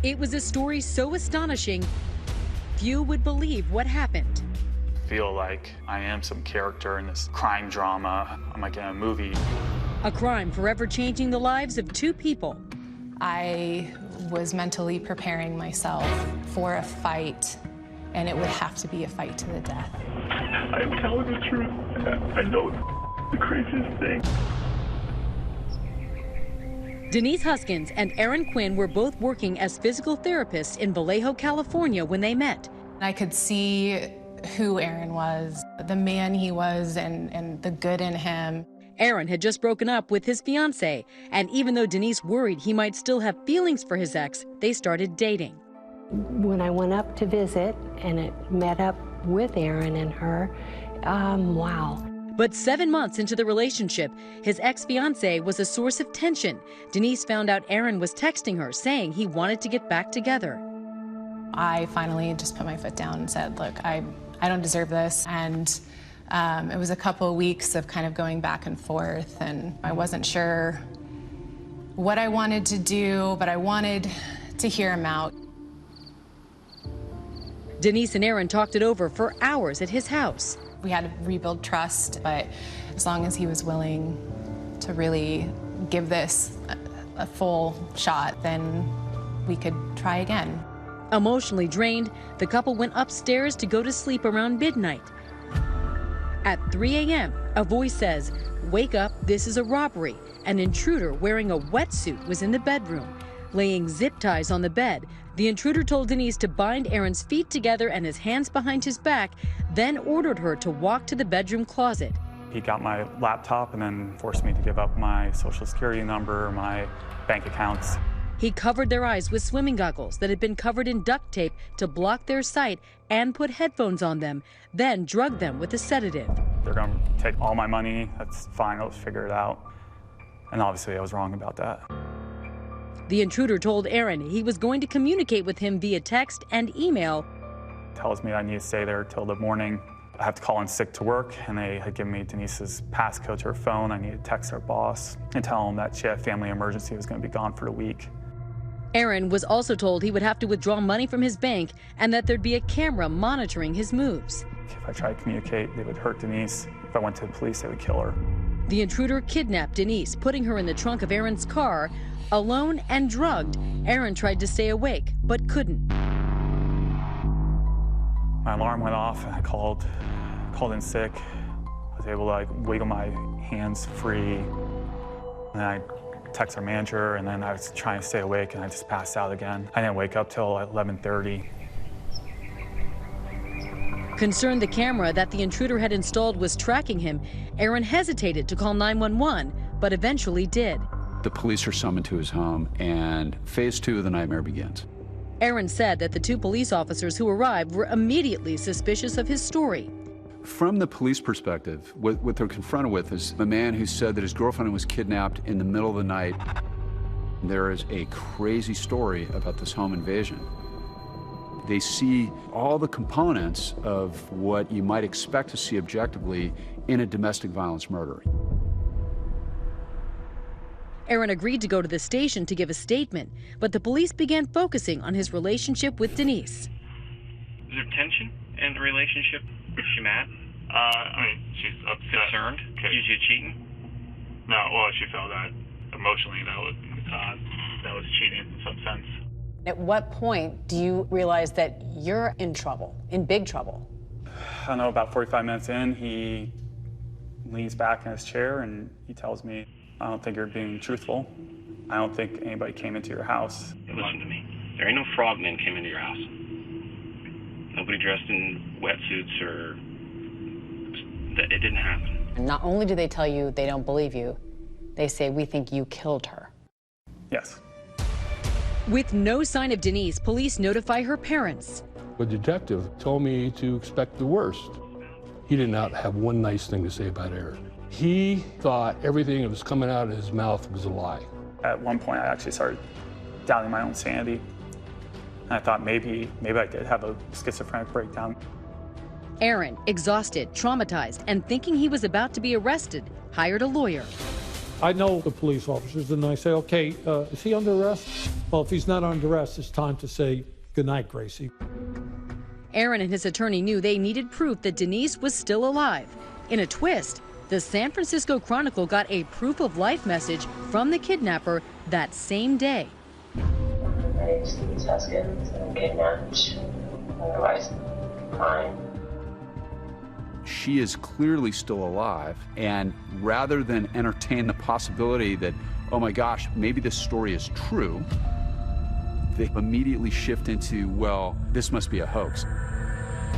It was a story so astonishing, few would believe what happened. I feel like I am some character in this crime drama. I'm like in a movie. A crime forever changing the lives of two people. I was mentally preparing myself for a fight, and it would have to be a fight to the death. I'm telling the truth. I know it's the craziest thing. Denise Huskins and Aaron Quinn were both working as physical therapists in Vallejo, California when they met. I could see who Aaron was, the man he was, and the good in him. Aaron had just broken up with his fiancée, and even though Denise worried he might still have feelings for his ex, they started dating. When I went up to visit and it met up with Aaron and her, wow. But 7 months into the relationship, his ex-fiancée was a source of tension. Denise found out Aaron was texting her, saying he wanted to get back together. I finally just put my foot down and said, look, I don't deserve this. And it was a couple of weeks of kind of going back and forth, and I wasn't sure what I wanted to do, but I wanted to hear him out. Denise and Aaron talked it over for hours at his house. We had to rebuild trust, but as long as he was willing to really give this a full shot, then we could try again. Emotionally drained, the couple went upstairs to go to sleep around midnight. At 3 a.m., a voice says, "Wake up, this is a robbery." An intruder wearing a wetsuit was in the bedroom. Laying zip ties on the bed, the intruder told Denise to bind Aaron's feet together and his hands behind his back, then ordered her to walk to the bedroom closet. He got my laptop and then forced me to give up my social security number, my bank accounts. He covered their eyes with swimming goggles that had been covered in duct tape to block their sight and put headphones on them, then drugged them with a sedative. They're going to take all my money. That's fine, I'll figure it out. And obviously I was wrong about that. The intruder told Aaron he was going to communicate with him via text and email. Tells me I need to stay there till the morning. I have to call in sick to work, and they had given me Denise's passcode to her phone. I need to text her boss and tell him that she had a family emergency, was going to be gone for the week. Aaron was also told he would have to withdraw money from his bank and that there'd be a camera monitoring his moves. If I tried to communicate, they would hurt Denise. If I went to the police, they would kill her. The intruder kidnapped Denise, putting her in the trunk of Aaron's car. Alone and drugged, Aaron tried to stay awake, but couldn't. My alarm went off, and I called in sick. I was able to wiggle my hands free. And I texted our manager, and then I was trying to stay awake, and I just passed out again. I didn't wake up till 11:30. Concerned the camera that the intruder had installed was tracking him, Aaron hesitated to call 911, but eventually did. The police are summoned to his home, and phase 2 of the nightmare begins. Aaron said that the two police officers who arrived were immediately suspicious of his story. From the police perspective, what they're confronted with is a man who said that his girlfriend was kidnapped in the middle of the night. There is a crazy story about this home invasion. They see all the components of what you might expect to see objectively in a domestic violence murder. Aaron agreed to go to the station to give a statement, but the police began focusing on his relationship with Denise. Is there tension in the relationship? Is she mad? She's upset. Concerned? Okay. Is she cheating? No, well, she felt that emotionally that was cheating in some sense. At what point do you realize that you're in trouble, in big trouble? I don't know, about 45 minutes in, he leans back in his chair and he tells me, "I don't think you're being truthful. I don't think anybody came into your house." Listen to me. There ain't no frogmen came into your house. Nobody dressed in wetsuits or... It didn't happen. And not only do they tell you they don't believe you, they say, "We think you killed her." Yes. With no sign of Denise, police notify her parents. The detective told me to expect the worst. He did not have one nice thing to say about Aaron. He thought everything that was coming out of his mouth was a lie. At one point, I actually started doubting my own sanity. And I thought maybe I did have a schizophrenic breakdown. Aaron, exhausted, traumatized, and thinking he was about to be arrested, hired a lawyer. I know the police officers, and I say, okay, is he under arrest? Well, if he's not under arrest, it's time to say, good night, Gracie. Aaron and his attorney knew they needed proof that Denise was still alive. In a twist, the San Francisco Chronicle got a proof of life message from the kidnapper that same day. My name's Denise Huskins, and I'm kidnapped. Otherwise, fine. She is clearly still alive, and rather than entertain the possibility that, oh my gosh, maybe this story is true, they immediately shift into, well, this must be a hoax.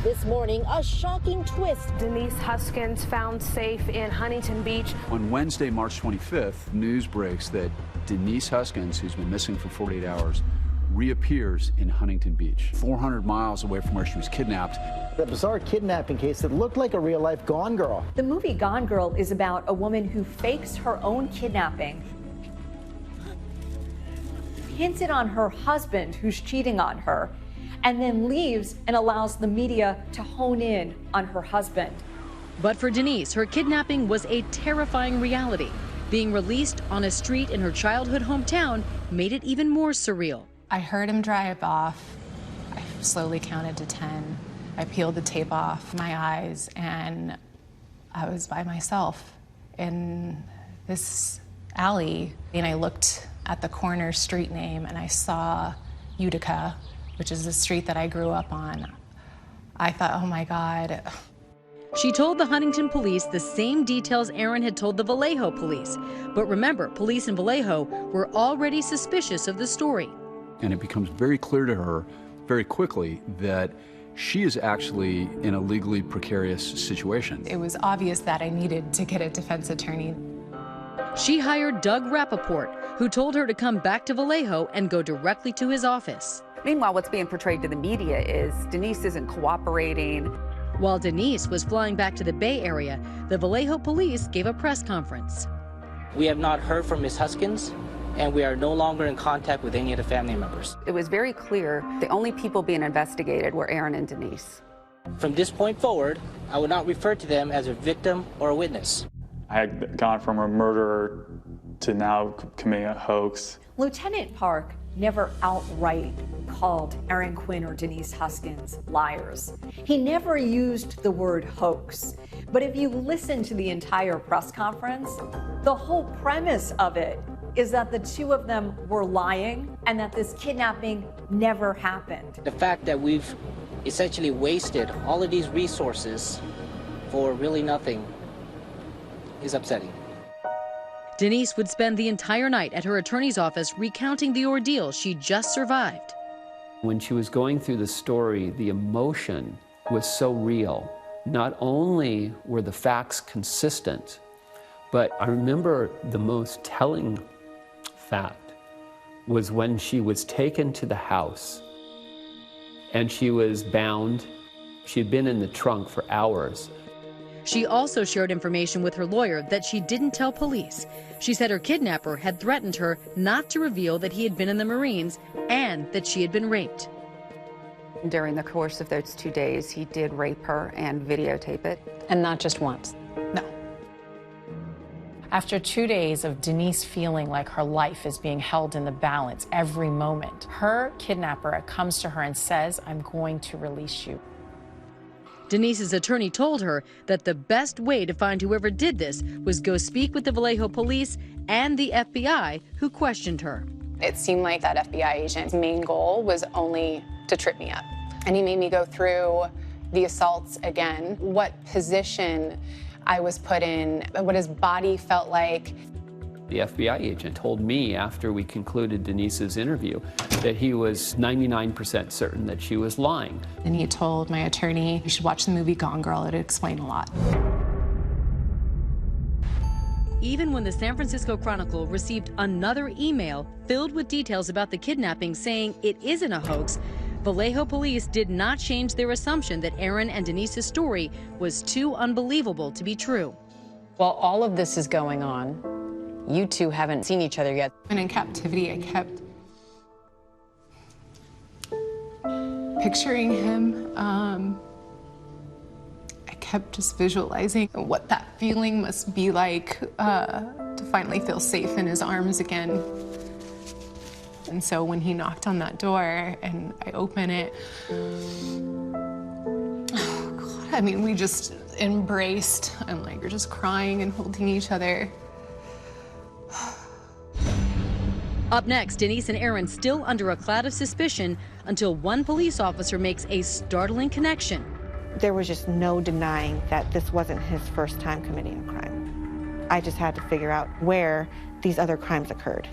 This morning, a shocking twist. Denise Huskins found safe in Huntington Beach. On Wednesday, March 25th, news breaks that Denise Huskins, who's been missing for 48 hours, reappears in Huntington Beach, 400 miles away from where she was kidnapped. The bizarre kidnapping case that looked like a real-life Gone Girl. The movie Gone Girl is about a woman who fakes her own kidnapping, pins it on her husband who's cheating on her, and then leaves and allows the media to hone in on her husband. But for Denise, her kidnapping was a terrifying reality. Being released on a street in her childhood hometown made it even more surreal. I heard him drive off. I slowly counted to 10. I peeled the tape off my eyes, and I was by myself in this alley. And I looked at the corner street name, and I saw Utica, which is the street that I grew up on. I thought, oh my God. She told the Huntington police the same details Aaron had told the Vallejo police. But remember, police in Vallejo were already suspicious of the story. And it becomes very clear to her very quickly that she is actually in a legally precarious situation. It was obvious that I needed to get a defense attorney. She hired Doug Rappaport, who told her to come back to Vallejo and go directly to his office. Meanwhile, what's being portrayed to the media is Denise isn't cooperating. While Denise was flying back to the Bay Area, the Vallejo police gave a press conference. We have not heard from Ms. Huskins, and we are no longer in contact with any of the family members. It was very clear the only people being investigated were Aaron and Denise. From this point forward, I would not refer to them as a victim or a witness. I had gone from a murderer to now committing a hoax. Lieutenant Park never outright called Aaron Quinn or Denise Huskins liars. He never used the word hoax. But if you listen to the entire press conference, the whole premise of it is that the two of them were lying and that this kidnapping never happened. The fact that we've essentially wasted all of these resources for really nothing is upsetting. Denise would spend the entire night at her attorney's office recounting the ordeal she just survived. When she was going through the story, the emotion was so real. Not only were the facts consistent, but I remember the most telling fact was when she was taken to the house and she was bound. She had been in the trunk for hours. She also shared information with her lawyer that she didn't tell police. She said her kidnapper had threatened her not to reveal that he had been in the Marines and that she had been raped. During the course of those 2 days, he did rape her and videotape it. And not just once? No. After 2 days of Denise feeling like her life is being held in the balance every moment, her kidnapper comes to her and says, I'm going to release you. Denise's attorney told her that the best way to find whoever did this was go speak with the Vallejo police and the FBI, who questioned her. It seemed like that FBI agent's main goal was only to trip me up. And he made me go through the assaults again, what position I was put in, what his body felt like. The FBI agent told me after we concluded Denise's interview that he was 99% certain that she was lying. And he told my attorney, you should watch the movie Gone Girl, it'd explain a lot. Even when the San Francisco Chronicle received another email filled with details about the kidnapping saying it isn't a hoax, Vallejo police did not change their assumption that Aaron and Denise's story was too unbelievable to be true. While all of this is going on, you two haven't seen each other yet. And in captivity, I kept picturing him. I kept just visualizing what that feeling must be like to finally feel safe in his arms again. And so when he knocked on that door and I open it, oh God, I mean, we just embraced and like we're just crying and holding each other. Up next, Denise and Aaron still under a cloud of suspicion until one police officer makes a startling connection. There was just no denying that this wasn't his first time committing a crime. I just had to figure out where these other crimes occurred.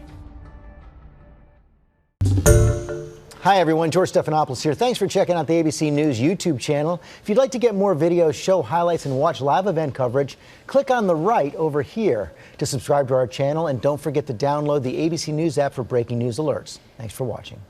Hi everyone, George Stephanopoulos here. Thanks for checking out the ABC News YouTube channel. If you'd like to get more videos, show highlights, and watch live event coverage, click on the right over here to subscribe to our channel, and don't forget to download the ABC News app for breaking news alerts. Thanks for watching.